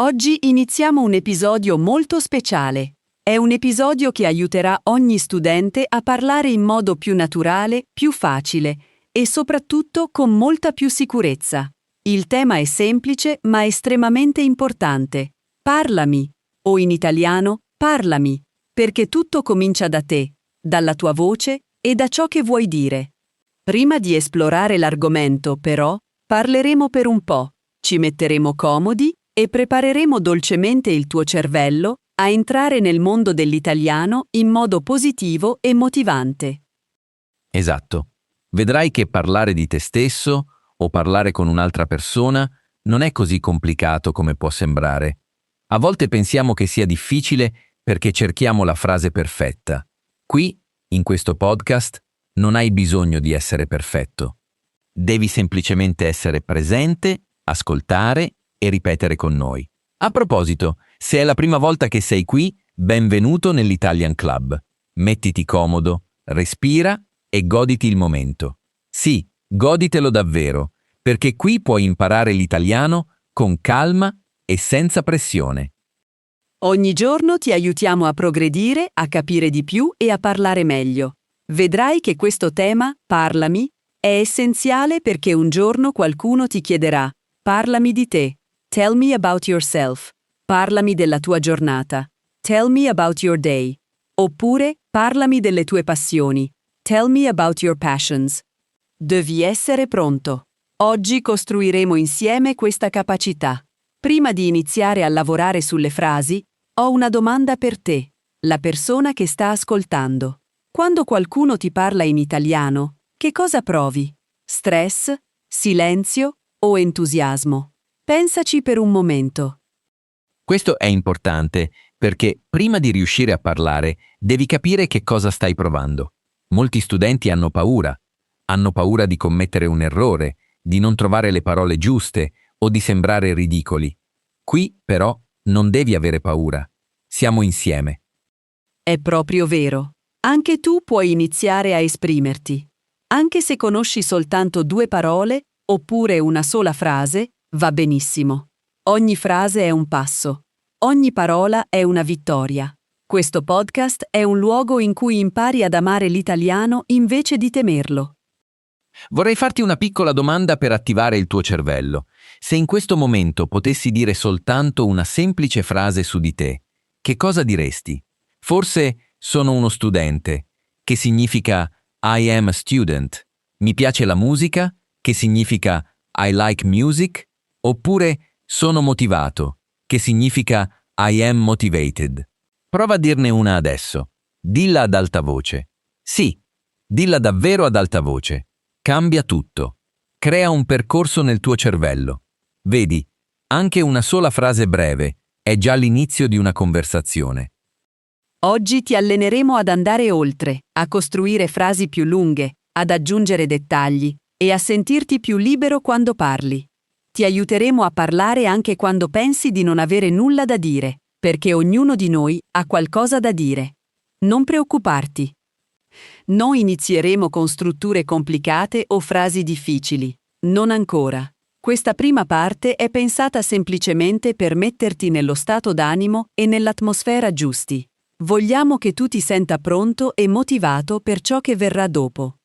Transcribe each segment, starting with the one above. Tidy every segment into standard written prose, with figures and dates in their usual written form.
Oggi iniziamo un episodio molto speciale. È un episodio che aiuterà ogni studente a parlare in modo più naturale, più facile e soprattutto con molta più sicurezza. Il tema è semplice ma estremamente importante. Parlami, o in italiano, parlami, perché tutto comincia da te, dalla tua voce e da ciò che vuoi dire. Prima di esplorare l'argomento, però, parleremo per un po', ci metteremo comodi e prepareremo dolcemente il tuo cervello a entrare nel mondo dell'italiano in modo positivo e motivante. Esatto. Vedrai che parlare di te stesso o parlare con un'altra persona non è così complicato come può sembrare. A volte pensiamo che sia difficile perché cerchiamo la frase perfetta. Qui, in questo podcast, non hai bisogno di essere perfetto. Devi semplicemente essere presente, ascoltare e ripetere con noi. A proposito, se è la prima volta che sei qui, benvenuto nell'Italian Club. Mettiti comodo, respira e goditi il momento. Sì, goditelo davvero, perché qui puoi imparare l'italiano con calma e senza pressione. Ogni giorno ti aiutiamo a progredire, a capire di più e a parlare meglio. Vedrai che questo tema, parlami, è essenziale perché un giorno qualcuno ti chiederà: parlami di te. Tell me about yourself. Parlami della tua giornata. Tell me about your day. Oppure, parlami delle tue passioni. Tell me about your passions. Devi essere pronto. Oggi costruiremo insieme questa capacità. Prima di iniziare a lavorare sulle frasi, ho una domanda per te, la persona che sta ascoltando. Quando qualcuno ti parla in italiano, che cosa provi? Stress, silenzio o entusiasmo? Pensaci per un momento. Questo è importante perché prima di riuscire a parlare devi capire che cosa stai provando. Molti studenti hanno paura di commettere un errore, di non trovare le parole giuste o di sembrare ridicoli. Qui, però, non devi avere paura. Siamo insieme. È proprio vero. Anche tu puoi iniziare a esprimerti. Anche se conosci soltanto 2 parole oppure una sola frase, va benissimo. Ogni frase è un passo. Ogni parola è una vittoria. Questo podcast è un luogo in cui impari ad amare l'italiano invece di temerlo. Vorrei farti una piccola domanda per attivare il tuo cervello. Se in questo momento potessi dire soltanto una semplice frase su di te, che cosa diresti? Forse sono uno studente, che significa I am a student. Mi piace la musica, che significa I like music. Oppure sono motivato, che significa I am motivated. Prova a dirne una adesso. Dilla ad alta voce. Sì, dilla davvero ad alta voce. Cambia tutto. Crea un percorso nel tuo cervello. Vedi, anche una sola frase breve è già l'inizio di una conversazione. Oggi ti alleneremo ad andare oltre, a costruire frasi più lunghe, ad aggiungere dettagli e a sentirti più libero quando parli. Ti aiuteremo a parlare anche quando pensi di non avere nulla da dire, perché ognuno di noi ha qualcosa da dire. Non preoccuparti. Non inizieremo con strutture complicate o frasi difficili. Non ancora. Questa prima parte è pensata semplicemente per metterti nello stato d'animo e nell'atmosfera giusti. Vogliamo che tu ti senta pronto e motivato per ciò che verrà dopo.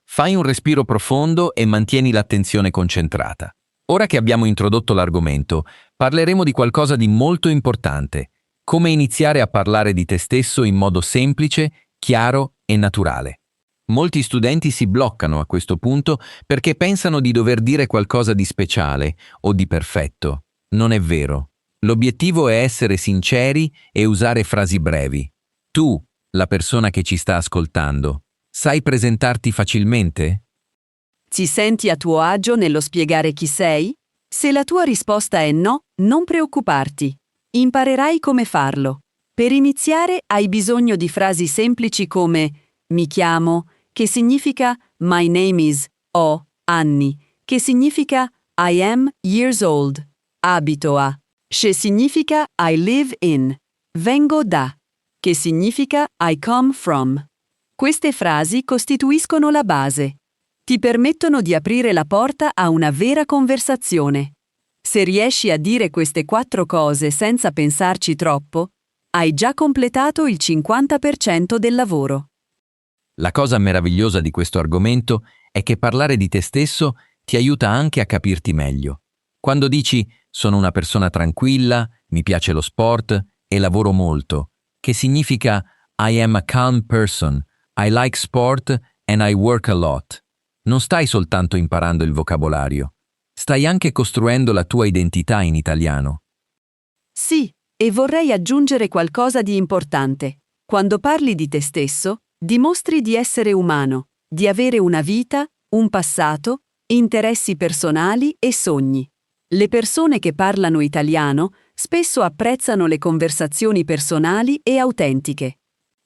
Fai un respiro profondo e mantieni l'attenzione concentrata. Ora che abbiamo introdotto l'argomento, parleremo di qualcosa di molto importante: come iniziare a parlare di te stesso in modo semplice, chiaro e naturale. Molti studenti si bloccano a questo punto perché pensano di dover dire qualcosa di speciale o di perfetto. Non è vero. L'obiettivo è essere sinceri e usare frasi brevi. Tu, la persona che ci sta ascoltando, sai presentarti facilmente? Ti senti a tuo agio nello spiegare chi sei? Se la tua risposta è no, non preoccuparti. Imparerai come farlo. Per iniziare hai bisogno di frasi semplici come mi chiamo, che significa my name is, o anni, che significa I am years old, abito a, che significa I live in, vengo da, che significa I come from. Queste frasi costituiscono la base. Ti permettono di aprire la porta a una vera conversazione. Se riesci a dire queste 4 cose senza pensarci troppo, hai già completato il 50% del lavoro. La cosa meravigliosa di questo argomento è che parlare di te stesso ti aiuta anche a capirti meglio. Quando dici sono una persona tranquilla, mi piace lo sport e lavoro molto, che significa I am a calm person, I like sport and I work a lot. Non stai soltanto imparando il vocabolario, stai anche costruendo la tua identità in italiano. Sì, e vorrei aggiungere qualcosa di importante. Quando parli di te stesso, dimostri di essere umano, di avere una vita, un passato, interessi personali e sogni. Le persone che parlano italiano spesso apprezzano le conversazioni personali e autentiche.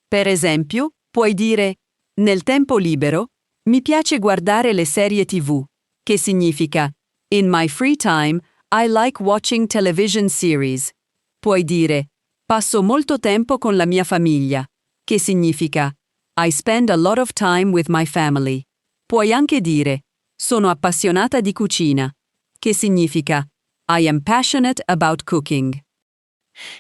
Per esempio, puoi dire: nel tempo libero, mi piace guardare le serie TV, che significa In my free time, I like watching television series. Puoi dire: passo molto tempo con la mia famiglia, che significa I spend a lot of time with my family. Puoi anche dire: sono appassionata di cucina, che significa I am passionate about cooking.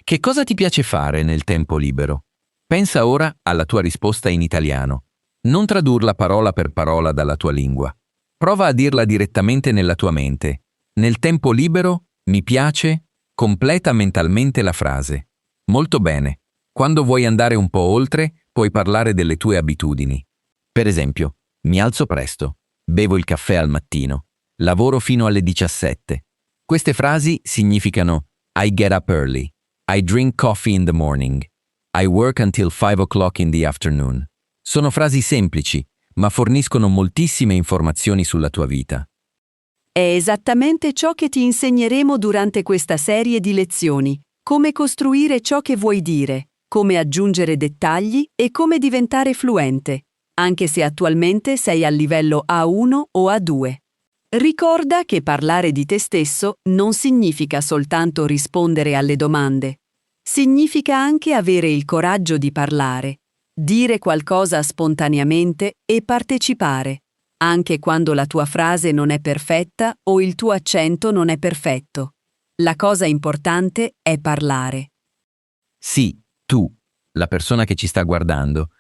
Che cosa ti piace fare nel tempo libero? Pensa ora alla tua risposta in italiano. Non tradurla parola per parola dalla tua lingua. Prova a dirla direttamente nella tua mente. Nel tempo libero, mi piace, completa mentalmente la frase. Molto bene. Quando vuoi andare un po' oltre, puoi parlare delle tue abitudini. Per esempio, mi alzo presto, bevo il caffè al mattino, lavoro fino alle 17. Queste frasi significano I get up early, I drink coffee in the morning, I work until 5 o'clock in the afternoon. Sono frasi semplici, ma forniscono moltissime informazioni sulla tua vita. È esattamente ciò che ti insegneremo durante questa serie di lezioni: come costruire ciò che vuoi dire, come aggiungere dettagli e come diventare fluente, anche se attualmente sei al livello A1 o A2. Ricorda che parlare di te stesso non significa soltanto rispondere alle domande. Significa anche avere il coraggio di parlare, dire qualcosa spontaneamente e partecipare, anche quando la tua frase non è perfetta o il tuo accento non è perfetto. La cosa importante è parlare. Sì, tu, la persona che ci sta guardando,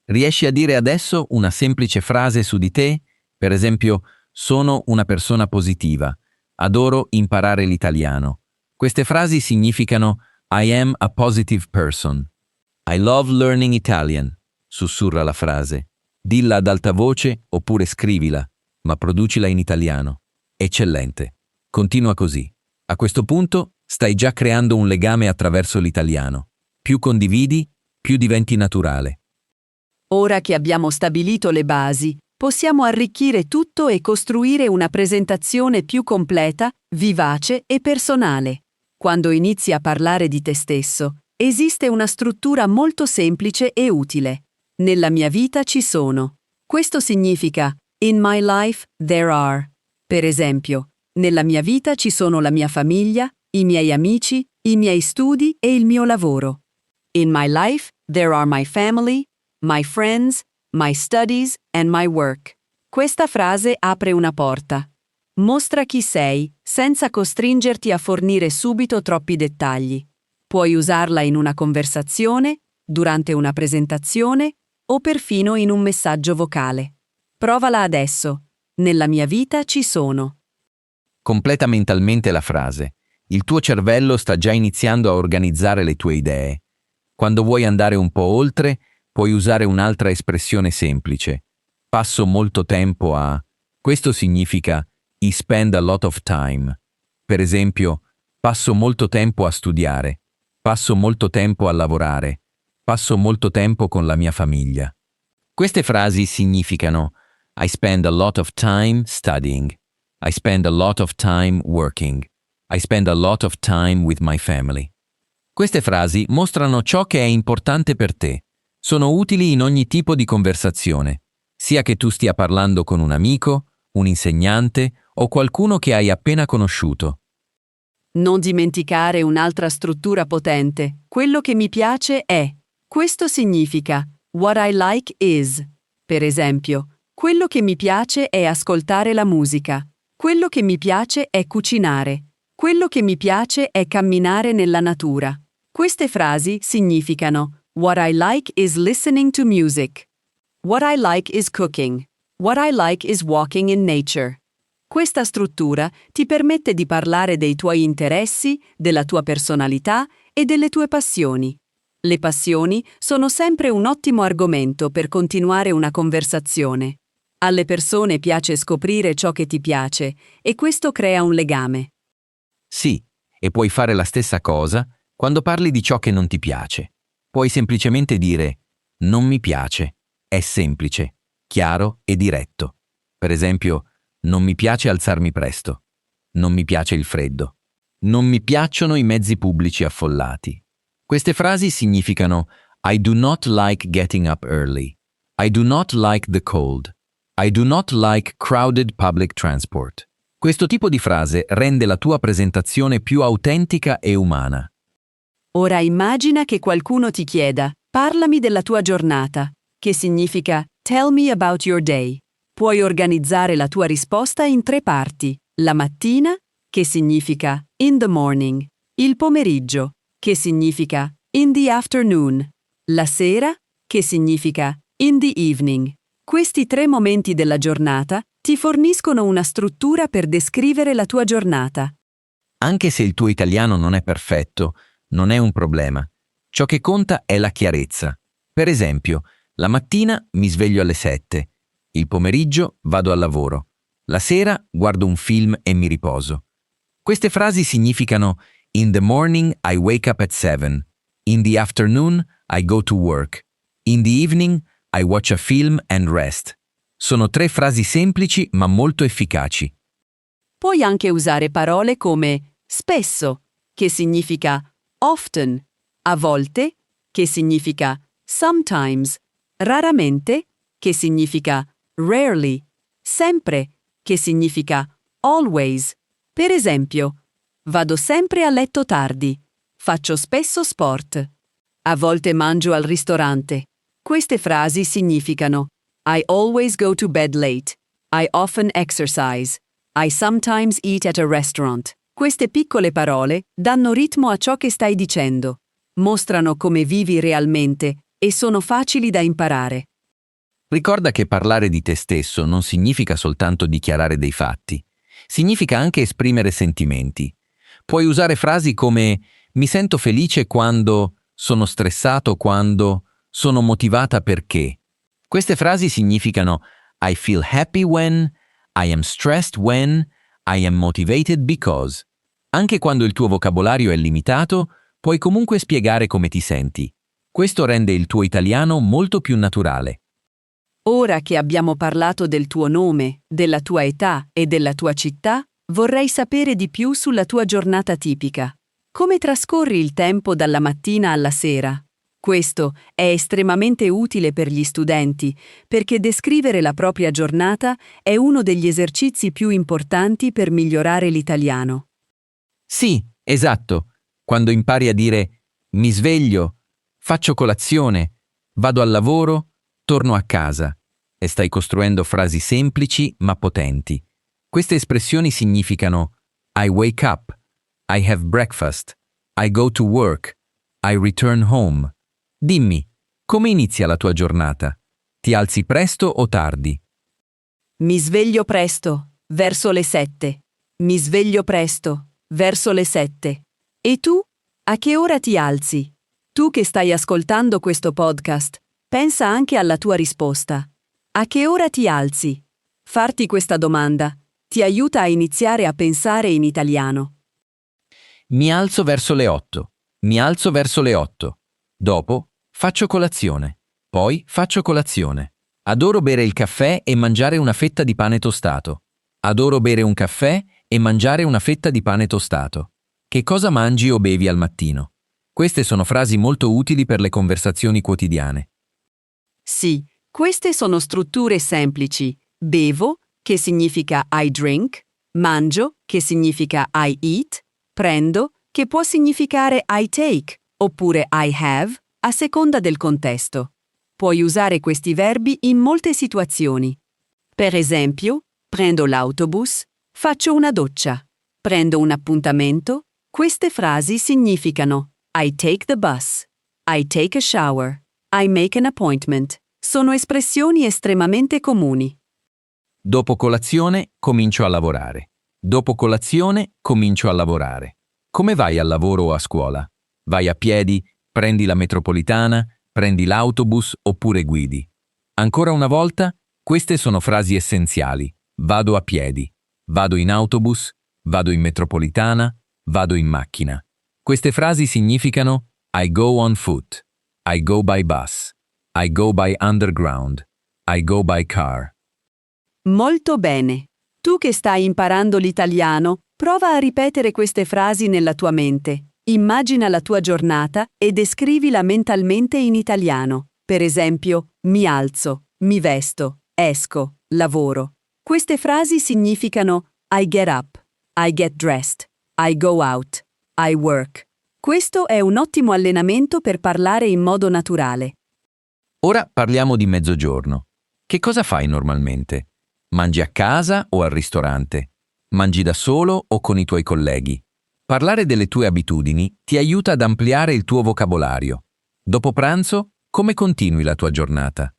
riesci a dire adesso una semplice frase su di te? Per esempio, sono una persona positiva, adoro imparare l'italiano. Queste frasi significano I am a positive person. I love learning Italian, sussurra la frase. Dilla ad alta voce oppure scrivila, ma producila in italiano. Eccellente. Continua così. A questo punto stai già creando un legame attraverso l'italiano. Più condividi, più diventi naturale. Ora che abbiamo stabilito le basi, possiamo arricchire tutto e costruire una presentazione più completa, vivace e personale. Quando inizi a parlare di te stesso, esiste una struttura molto semplice e utile. Nella mia vita ci sono. Questo significa In my life there are. Per esempio, nella mia vita ci sono la mia famiglia, i miei amici, i miei studi e il mio lavoro. In my life there are my family, my friends, my studies and my work. Questa frase apre una porta. Mostra chi sei, senza costringerti a fornire subito troppi dettagli. Puoi usarla in una conversazione, durante una presentazione o perfino in un messaggio vocale. Provala adesso. Nella mia vita ci sono. Completa mentalmente la frase. Il tuo cervello sta già iniziando a organizzare le tue idee. Quando vuoi andare un po' oltre, puoi usare un'altra espressione semplice. Passo molto tempo a... Questo significa I spend a lot of time. Per esempio, passo molto tempo a studiare, passo molto tempo a lavorare, passo molto tempo con la mia famiglia. Queste frasi significano I spend a lot of time studying, I spend a lot of time working, I spend a lot of time with my family. Queste frasi mostrano ciò che è importante per te. Sono utili in ogni tipo di conversazione, sia che tu stia parlando con un amico, un insegnante o qualcuno che hai appena conosciuto. Non dimenticare un'altra struttura potente. Quello che mi piace è. Questo significa What I like is. Per esempio, quello che mi piace è ascoltare la musica. Quello che mi piace è cucinare. Quello che mi piace è camminare nella natura. Queste frasi significano What I like is listening to music. What I like is cooking. What I like is walking in nature. Questa struttura ti permette di parlare dei tuoi interessi, della tua personalità e delle tue passioni. Le passioni sono sempre un ottimo argomento per continuare una conversazione. Alle persone piace scoprire ciò che ti piace e questo crea un legame. Sì, e puoi fare la stessa cosa quando parli di ciò che non ti piace. Puoi semplicemente dire non mi piace. È semplice, chiaro e diretto. Per esempio, non mi piace alzarmi presto. Non mi piace il freddo. Non mi piacciono i mezzi pubblici affollati. Queste frasi significano I do not like getting up early. I do not like the cold. I do not like crowded public transport. Questo tipo di frase rende la tua presentazione più autentica e umana. Ora immagina che qualcuno ti chieda parlami della tua giornata, che significa tell me about your day. Puoi organizzare la tua risposta in 3 parti. La mattina, che significa in the morning. Il pomeriggio, che significa in the afternoon. La sera, che significa in the evening. Questi 3 momenti della giornata ti forniscono una struttura per descrivere la tua giornata. Anche se il tuo italiano non è perfetto, non è un problema. Ciò che conta è la chiarezza. Per esempio, la mattina mi sveglio alle 7. Il pomeriggio vado al lavoro. La sera guardo un film e mi riposo. Queste frasi significano in the morning I wake up at 7. In the afternoon I go to work. In the evening I watch a film and rest. Sono 3 frasi semplici ma molto efficaci. Puoi anche usare parole come spesso, che significa often, a volte, che significa sometimes, raramente, che significa rarely, sempre, che significa always. Per esempio, vado sempre a letto tardi, faccio spesso sport, a volte mangio al ristorante. Queste frasi significano I always go to bed late, I often exercise, I sometimes eat at a restaurant. Queste piccole parole danno ritmo a ciò che stai dicendo, mostrano come vivi realmente e sono facili da imparare. Ricorda che parlare di te stesso non significa soltanto dichiarare dei fatti. Significa anche esprimere sentimenti. Puoi usare frasi come mi sento felice quando, sono stressato quando, sono motivata perché. Queste frasi significano I feel happy when, I am stressed when, I am motivated because. Anche quando il tuo vocabolario è limitato, puoi comunque spiegare come ti senti. Questo rende il tuo italiano molto più naturale. Ora che abbiamo parlato del tuo nome, della tua età e della tua città, vorrei sapere di più sulla tua giornata tipica. Come trascorri il tempo dalla mattina alla sera? Questo è estremamente utile per gli studenti, perché descrivere la propria giornata è uno degli esercizi più importanti per migliorare l'italiano. Sì, esatto. Quando impari a dire mi sveglio, faccio colazione, vado al lavoro, torno a casa e stai costruendo frasi semplici ma potenti. Queste espressioni significano I wake up, I have breakfast, I go to work, I return home. Dimmi, come inizia la tua giornata? Ti alzi presto o tardi? Mi sveglio presto, verso le 7. Mi sveglio presto, verso le 7. E tu? A che ora ti alzi? Tu che stai ascoltando questo podcast, pensa anche alla tua risposta. A che ora ti alzi? Farti questa domanda ti aiuta a iniziare a pensare in italiano. Mi alzo verso le 8. Mi alzo verso le 8. Dopo faccio colazione. Poi faccio colazione. Adoro bere il caffè e mangiare una fetta di pane tostato. Adoro bere un caffè e mangiare una fetta di pane tostato. Che cosa mangi o bevi al mattino? Queste sono frasi molto utili per le conversazioni quotidiane. Sì, queste sono strutture semplici. Bevo, che significa I drink, mangio, che significa I eat, prendo, che può significare I take, oppure I have, a seconda del contesto. Puoi usare questi verbi in molte situazioni. Per esempio, prendo l'autobus, faccio una doccia. Prendo un appuntamento. Queste frasi significano I take the bus, I take a shower, I make an appointment. Sono espressioni estremamente comuni. Dopo colazione comincio a lavorare. Dopo colazione comincio a lavorare. Come vai al lavoro o a scuola? Vai a piedi, prendi la metropolitana, prendi l'autobus oppure guidi. Ancora una volta, queste sono frasi essenziali. Vado a piedi, vado in autobus, vado in metropolitana, vado in macchina. Queste frasi significano I go on foot, I go by bus, I go by underground, I go by car. Molto bene. Tu che stai imparando l'italiano, prova a ripetere queste frasi nella tua mente. Immagina la tua giornata e descrivila mentalmente in italiano. Per esempio, mi alzo, mi vesto, esco, lavoro. Queste frasi significano I get up, I get dressed, I go out, I work. Questo è un ottimo allenamento per parlare in modo naturale. Ora parliamo di mezzogiorno. Che cosa fai normalmente? Mangi a casa o al ristorante? Mangi da solo o con i tuoi colleghi? Parlare delle tue abitudini ti aiuta ad ampliare il tuo vocabolario. Dopo pranzo, come continui la tua giornata?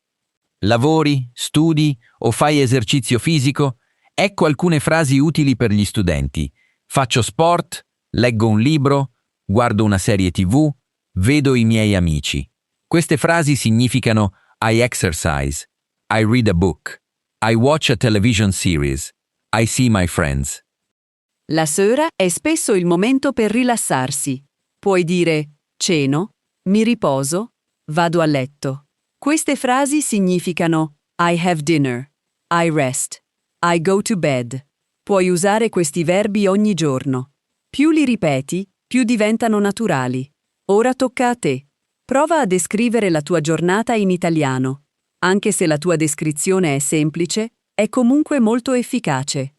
Lavori, studi o fai esercizio fisico? Ecco alcune frasi utili per gli studenti. Faccio sport, leggo un libro, guardo una serie TV, vedo i miei amici. Queste frasi significano I exercise, I read a book, I watch a television series, I see my friends. La sera è spesso il momento per rilassarsi. Puoi dire ceno, mi riposo, vado a letto. Queste frasi significano I have dinner, I rest, I go to bed. Puoi usare questi verbi ogni giorno. Più li ripeti, più diventano naturali. Ora tocca a te. Prova a descrivere la tua giornata in italiano. Anche se la tua descrizione è semplice, è comunque molto efficace.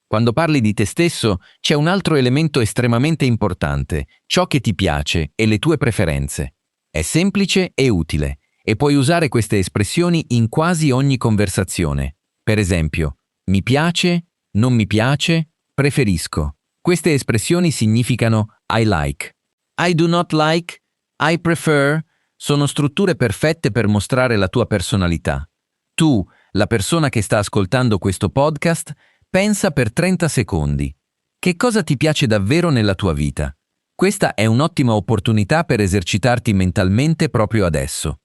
Quando parli di te stesso, c'è un altro elemento estremamente importante, ciò che ti piace e le tue preferenze. È semplice e utile, e puoi usare queste espressioni in quasi ogni conversazione. Per esempio, mi piace, non mi piace, preferisco. Queste espressioni significano I like. I do not like, I prefer, sono strutture perfette per mostrare la tua personalità. Tu, la persona che sta ascoltando questo podcast, pensa per 30 secondi. Che cosa ti piace davvero nella tua vita? Questa è un'ottima opportunità per esercitarti mentalmente proprio adesso.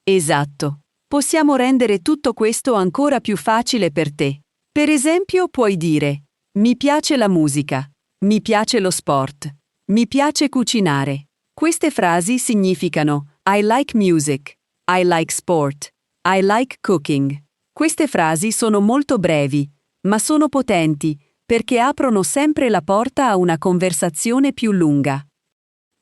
Esatto. Possiamo rendere tutto questo ancora più facile per te. Per esempio, puoi dire mi piace la musica, mi piace lo sport, mi piace cucinare. Queste frasi significano I like music, I like sport, I like cooking. Queste frasi sono molto brevi, ma sono potenti perché aprono sempre la porta a una conversazione più lunga.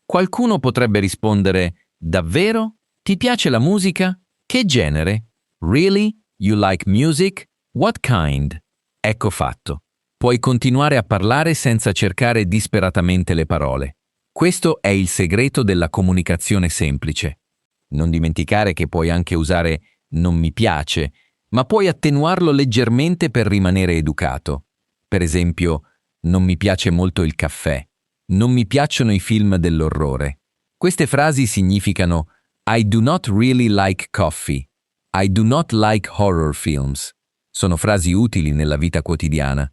Qualcuno potrebbe rispondere, davvero? Ti piace la musica? Che genere? Really? You like music? What kind? Ecco fatto. Puoi continuare a parlare senza cercare disperatamente le parole. Questo è il segreto della comunicazione semplice. Non dimenticare che puoi anche usare non mi piace, ma puoi attenuarlo leggermente per rimanere educato. Per esempio, non mi piace molto il caffè, non mi piacciono i film dell'orrore. Queste frasi significano I do not really like coffee, I do not like horror films. Sono frasi utili nella vita quotidiana.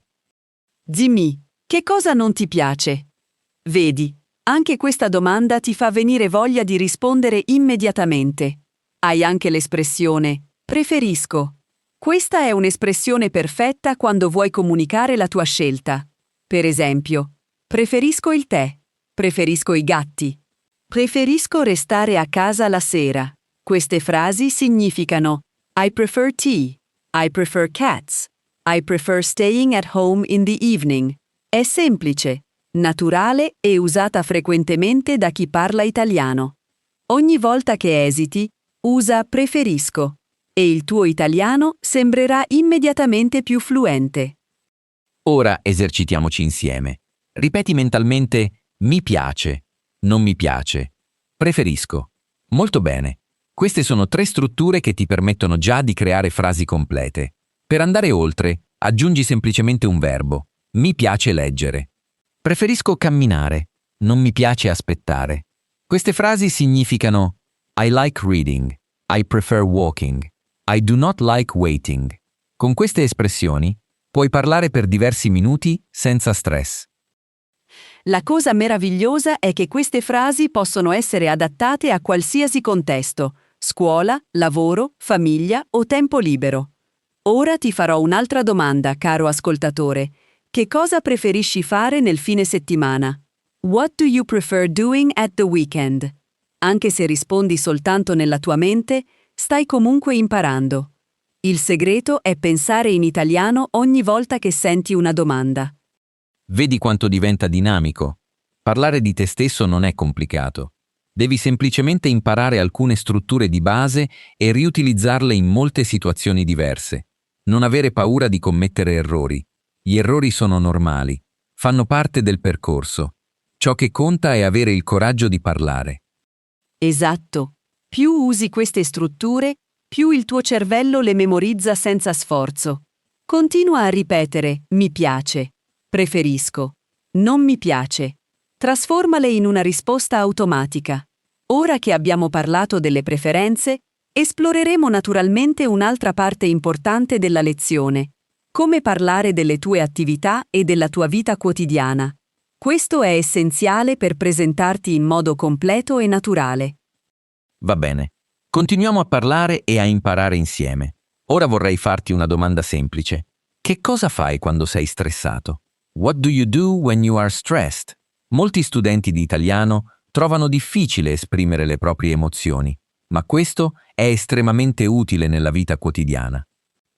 Dimmi, che cosa non ti piace? Vedi, anche questa domanda ti fa venire voglia di rispondere immediatamente. Hai anche l'espressione preferisco. Questa è un'espressione perfetta quando vuoi comunicare la tua scelta. Per esempio, preferisco il tè, preferisco i gatti, preferisco restare a casa la sera. Queste frasi significano I prefer tea, I prefer cats, I prefer staying at home in the evening. È semplice, naturale e usata frequentemente da chi parla italiano. Ogni volta che esiti, usa preferisco e il tuo italiano sembrerà immediatamente più fluente. Ora esercitiamoci insieme. Ripeti mentalmente mi piace, non mi piace, preferisco. Molto bene. Queste sono 3 strutture che ti permettono già di creare frasi complete. Per andare oltre, aggiungi semplicemente un verbo. Mi piace leggere. Preferisco camminare. Non mi piace aspettare. Queste frasi significano I like reading. I prefer walking. I do not like waiting. Con queste espressioni puoi parlare per diversi minuti senza stress. La cosa meravigliosa è che queste frasi possono essere adattate a qualsiasi contesto: scuola, lavoro, famiglia o tempo libero. Ora ti farò un'altra domanda, caro ascoltatore. Che cosa preferisci fare nel fine settimana? What do you prefer doing at the weekend? Anche se rispondi soltanto nella tua mente, stai comunque imparando. Il segreto è pensare in italiano ogni volta che senti una domanda. Vedi quanto diventa dinamico? Parlare di te stesso non è complicato. Devi semplicemente imparare alcune strutture di base e riutilizzarle in molte situazioni diverse. Non avere paura di commettere errori. Gli errori sono normali, fanno parte del percorso. Ciò che conta è avere il coraggio di parlare. Esatto. Più usi queste strutture, più il tuo cervello le memorizza senza sforzo. Continua a ripetere mi piace, preferisco, non mi piace. Trasformale in una risposta automatica. Ora che abbiamo parlato delle preferenze, esploreremo naturalmente un'altra parte importante della lezione: come parlare delle tue attività e della tua vita quotidiana. Questo è essenziale per presentarti in modo completo e naturale. Va bene. Continuiamo a parlare e a imparare insieme. Ora vorrei farti una domanda semplice. Che cosa fai quando sei stressato? What do you do when you are stressed? Molti studenti di italiano trovano difficile esprimere le proprie emozioni, ma questo è estremamente utile nella vita quotidiana.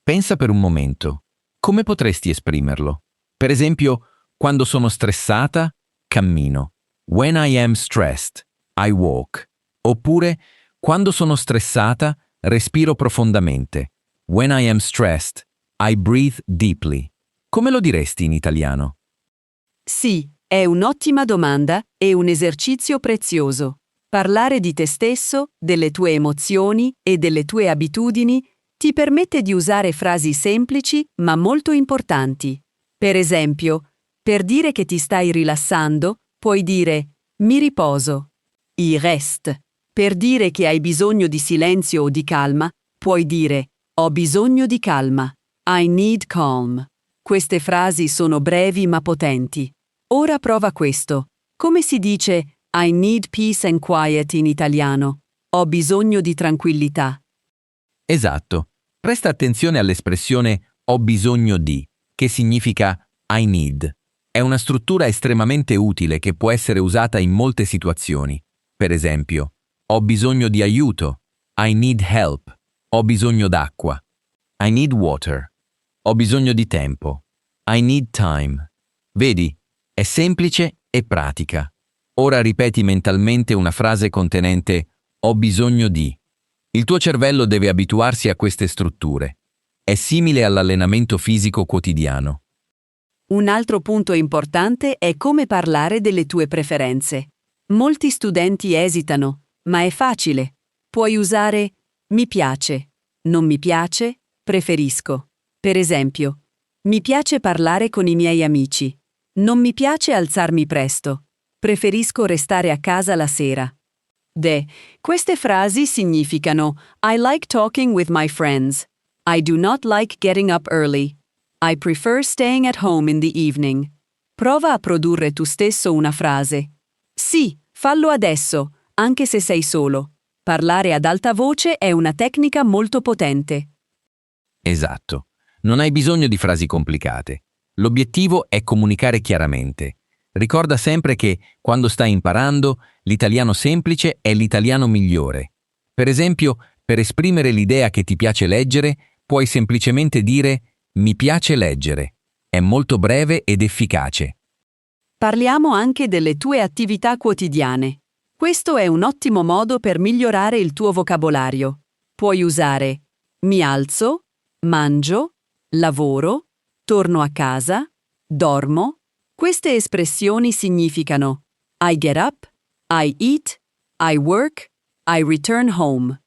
Pensa per un momento. Come potresti esprimerlo? Per esempio, quando sono stressata, cammino. When I am stressed, I walk. Oppure, quando sono stressata, respiro profondamente. When I am stressed, I breathe deeply. Come lo diresti in italiano? Sì, è un'ottima domanda e un esercizio prezioso. Parlare di te stesso, delle tue emozioni e delle tue abitudini ti permette di usare frasi semplici ma molto importanti. Per esempio, per dire che ti stai rilassando, puoi dire mi riposo. I rest. Per dire che hai bisogno di silenzio o di calma, puoi dire ho bisogno di calma. I need calm. Queste frasi sono brevi ma potenti. Ora prova questo. Come si dice I need peace and quiet in italiano? Ho bisogno di tranquillità. Esatto. Presta attenzione all'espressione ho bisogno di, che significa I need. È una struttura estremamente utile che può essere usata in molte situazioni. Per esempio, ho bisogno di aiuto. I need help. Ho bisogno d'acqua. I need water. Ho bisogno di tempo. I need time. Vedi, è semplice e pratica. Ora ripeti mentalmente una frase contenente ho bisogno di. Il tuo cervello deve abituarsi a queste strutture. È simile all'allenamento fisico quotidiano. Un altro punto importante è come parlare delle tue preferenze. Molti studenti esitano, ma è facile. Puoi usare mi piace, non mi piace, preferisco. Per esempio, mi piace parlare con i miei amici. Non mi piace alzarmi presto. Preferisco restare a casa la sera. Queste frasi significano I like talking with my friends. I do not like getting up early. I prefer staying at home in the evening. Prova a produrre tu stesso una frase. Sì, fallo adesso, anche se sei solo. Parlare ad alta voce è una tecnica molto potente. Esatto. Non hai bisogno di frasi complicate. L'obiettivo è comunicare chiaramente. Ricorda sempre che, quando stai imparando, l'italiano semplice è l'italiano migliore. Per esempio, per esprimere l'idea che ti piace leggere, puoi semplicemente dire mi piace leggere. È molto breve ed efficace. Parliamo anche delle tue attività quotidiane. Questo è un ottimo modo per migliorare il tuo vocabolario. Puoi usare mi alzo, mangio, lavoro, torno a casa, dormo. Queste espressioni significano I get up, I eat, I work, I return home.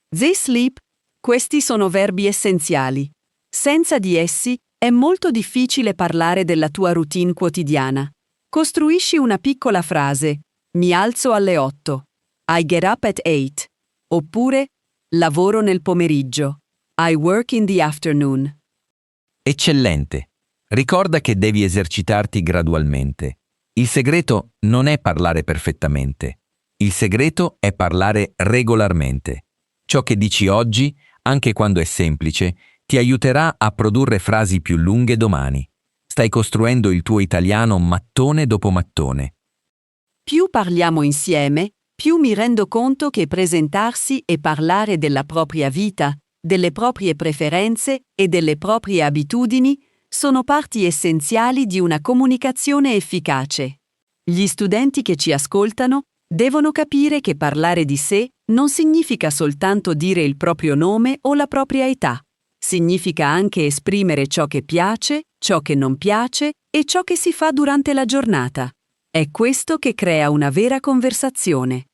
They sleep. Questi sono verbi essenziali. Senza di essi È molto difficile parlare della tua routine quotidiana. Costruisci una piccola frase. Mi alzo alle 8. I get up at 8. Oppure lavoro nel pomeriggio. I work in the afternoon. Eccellente! Ricorda che devi esercitarti gradualmente. Il segreto non è parlare perfettamente. Il segreto è parlare regolarmente. Ciò che dici oggi, anche quando è semplice, ti aiuterà a produrre frasi più lunghe domani. Stai costruendo il tuo italiano mattone dopo mattone. Più parliamo insieme, più mi rendo conto che presentarsi e parlare della propria vita, delle proprie preferenze e delle proprie abitudini sono parti essenziali di una comunicazione efficace. Gli studenti che ci ascoltano devono capire che parlare di sé non significa soltanto dire il proprio nome o la propria età. Significa anche esprimere ciò che piace, ciò che non piace e ciò che si fa durante la giornata. È questo che crea una vera conversazione.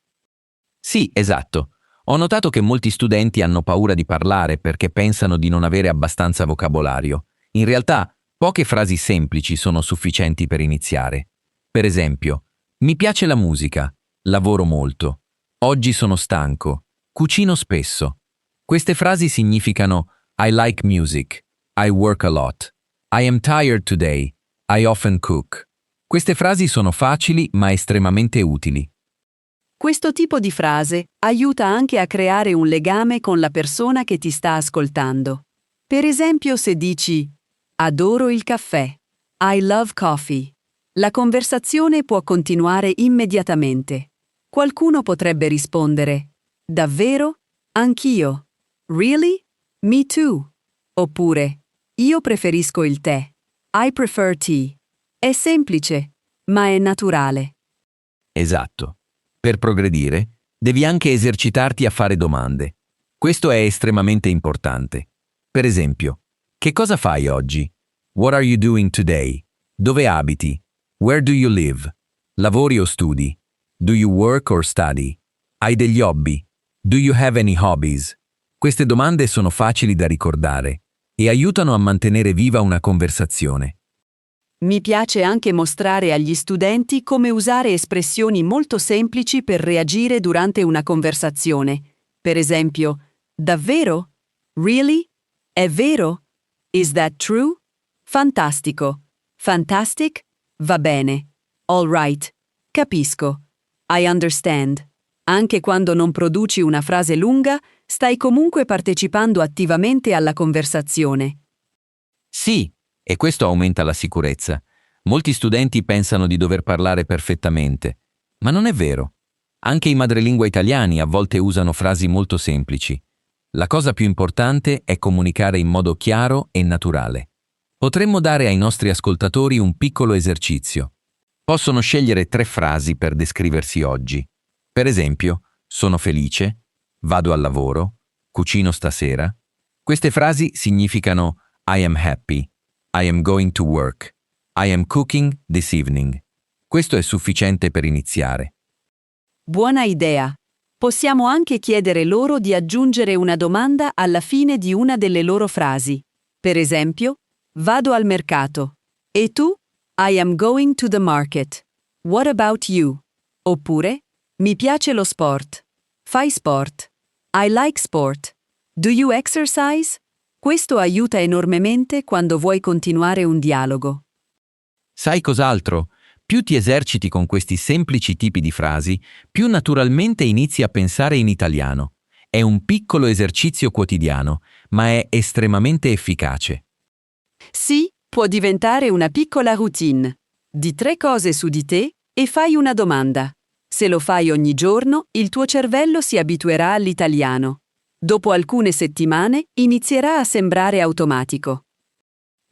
Sì, esatto. Ho notato che molti studenti hanno paura di parlare perché pensano di non avere abbastanza vocabolario. In realtà, poche frasi semplici sono sufficienti per iniziare. Per esempio, mi piace la musica, lavoro molto, oggi sono stanco, cucino spesso. Queste frasi significano I like music, I work a lot, I am tired today, I often cook. Queste frasi sono facili ma estremamente utili. Questo tipo di frase aiuta anche a creare un legame con la persona che ti sta ascoltando. Per esempio, se dici adoro il caffè, I love coffee. La conversazione può continuare immediatamente. Qualcuno potrebbe rispondere davvero? Anch'io. Really? Me too. Oppure io preferisco il tè. I prefer tea. È semplice, ma è naturale. Esatto. Per progredire, devi anche esercitarti a fare domande. Questo è estremamente importante. Per esempio, che cosa fai oggi? What are you doing today? Dove abiti? Where do you live? Lavori o studi? Do you work or study? Hai degli hobby? Do you have any hobbies? Queste domande sono facili da ricordare e aiutano a mantenere viva una conversazione. Mi piace anche mostrare agli studenti come usare espressioni molto semplici per reagire durante una conversazione. Per esempio, davvero? Really? È vero? Is that true? Fantastico. Fantastic? Va bene. All right. Capisco. I understand. Anche quando non produci una frase lunga, stai comunque partecipando attivamente alla conversazione. Sì, e questo aumenta la sicurezza. Molti studenti pensano di dover parlare perfettamente, ma non è vero. Anche i madrelingua italiani a volte usano frasi molto semplici. La cosa più importante è comunicare in modo chiaro e naturale. Potremmo dare ai nostri ascoltatori un piccolo esercizio. Possono scegliere 3 frasi per descriversi oggi. Per esempio, sono felice, vado al lavoro, cucino stasera. Queste frasi significano I am happy, I am going to work, I am cooking this evening. Questo è sufficiente per iniziare. Buona idea. Possiamo anche chiedere loro di aggiungere una domanda alla fine di una delle loro frasi. Per esempio, vado al mercato. E tu? I am going to the market. What about you? Oppure, mi piace lo sport. Fai sport. I like sport. Do you exercise? Questo aiuta enormemente quando vuoi continuare un dialogo. Sai cos'altro? Più ti eserciti con questi semplici tipi di frasi, più naturalmente inizi a pensare in italiano. È un piccolo esercizio quotidiano, ma è estremamente efficace. Sì, può diventare una piccola routine. Di 3 cose su di te e fai una domanda. Se lo fai ogni giorno, il tuo cervello si abituerà all'italiano. Dopo alcune settimane inizierà a sembrare automatico.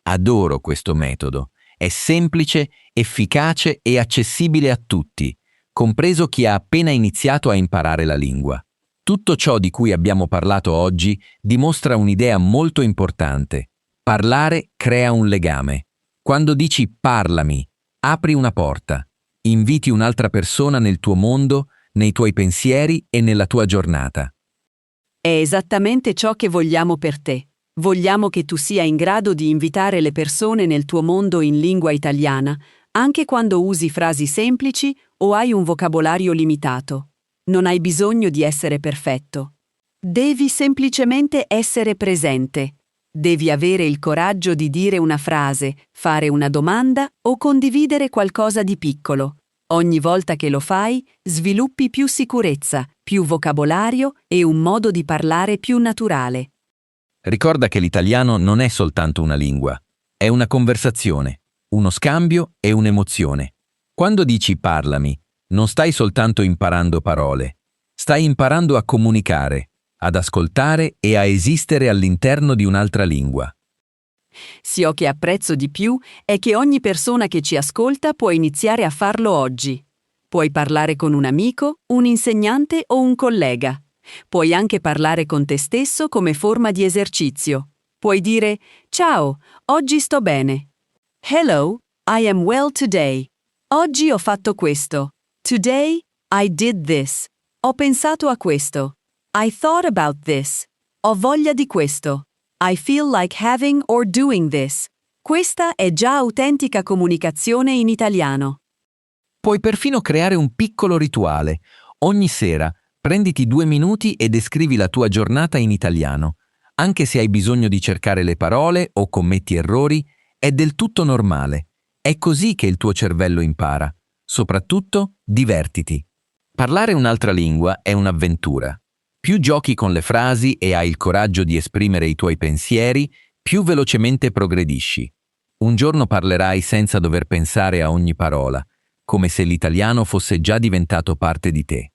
Adoro questo metodo. È semplice, efficace e accessibile a tutti, compreso chi ha appena iniziato a imparare la lingua. Tutto ciò di cui abbiamo parlato oggi dimostra un'idea molto importante. Parlare crea un legame. Quando dici parlami, apri una porta. Inviti un'altra persona nel tuo mondo, nei tuoi pensieri e nella tua giornata. È esattamente ciò che vogliamo per te. Vogliamo che tu sia in grado di invitare le persone nel tuo mondo in lingua italiana, anche quando usi frasi semplici o hai un vocabolario limitato. Non hai bisogno di essere perfetto. Devi semplicemente essere presente. Devi avere il coraggio di dire una frase, fare una domanda o condividere qualcosa di piccolo. Ogni volta che lo fai, sviluppi più sicurezza, più vocabolario e un modo di parlare più naturale. Ricorda che l'italiano non è soltanto una lingua, è una conversazione, uno scambio e un'emozione. Quando dici parlami, non stai soltanto imparando parole, stai imparando a comunicare, ad ascoltare e a esistere all'interno di un'altra lingua. Ciò che apprezzo di più è che ogni persona che ci ascolta può iniziare a farlo oggi. Puoi parlare con un amico, un insegnante o un collega. Puoi anche parlare con te stesso come forma di esercizio. Puoi dire «Ciao, oggi sto bene». Hello, I am well today. Oggi ho fatto questo. Today, I did this. Ho pensato a questo. I thought about this. Ho voglia di questo. I feel like having or doing this. Questa è già autentica comunicazione in italiano. Puoi perfino creare un piccolo rituale. Ogni sera prenditi 2 minuti e descrivi la tua giornata in italiano. Anche se hai bisogno di cercare le parole o commetti errori, è del tutto normale. È così che il tuo cervello impara. Soprattutto, divertiti. Parlare un'altra lingua è un'avventura. Più giochi con le frasi e hai il coraggio di esprimere i tuoi pensieri, più velocemente progredisci. Un giorno parlerai senza dover pensare a ogni parola, come se l'italiano fosse già diventato parte di te.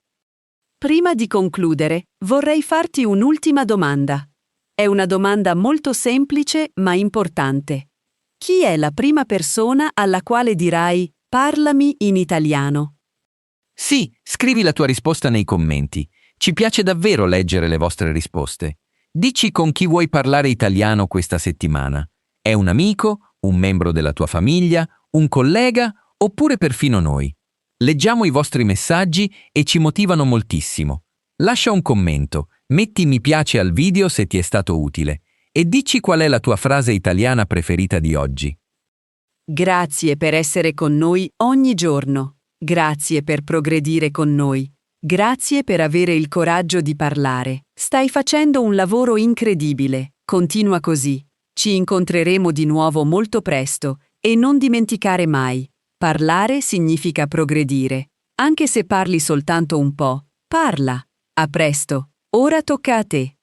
Prima di concludere, vorrei farti un'ultima domanda. È una domanda molto semplice ma importante. Chi è la prima persona alla quale dirai «Parlami in italiano»? Sì, scrivi la tua risposta nei commenti. Ci piace davvero leggere le vostre risposte. Dici con chi vuoi parlare italiano questa settimana. È un amico, un membro della tua famiglia, un collega oppure perfino noi. Leggiamo i vostri messaggi e ci motivano moltissimo. Lascia un commento, metti mi piace al video se ti è stato utile e dici qual è la tua frase italiana preferita di oggi. Grazie per essere con noi ogni giorno. Grazie per progredire con noi. Grazie per avere il coraggio di parlare. Stai facendo un lavoro incredibile. Continua così. Ci incontreremo di nuovo molto presto e non dimenticare mai. Parlare significa progredire. Anche se parli soltanto un po', parla. A presto. Ora tocca a te.